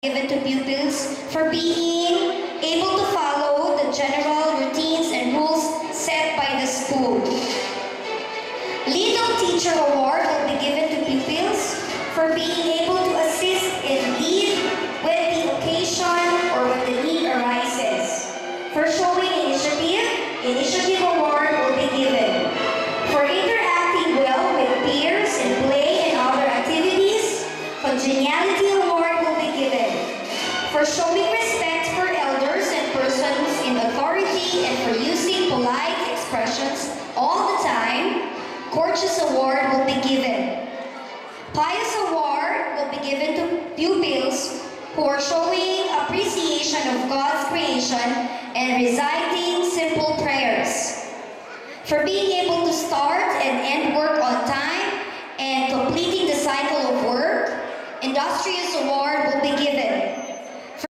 given to pupils for being able to follow the general routines and rules set by the school. Little Teacher Award will be given to pupils for being able to assist in need when the occasion or when the need arises. For showing initiative, Initiative Award will be given. For interacting well with peers in play and other activities, Congeniality Award will be given. For showing respect for elders and persons in authority and for using polite expressions all the time, Courteous Award will be given. Pious Award will be given to pupils who are showing appreciation of God's creation and reciting simple prayers. For being able to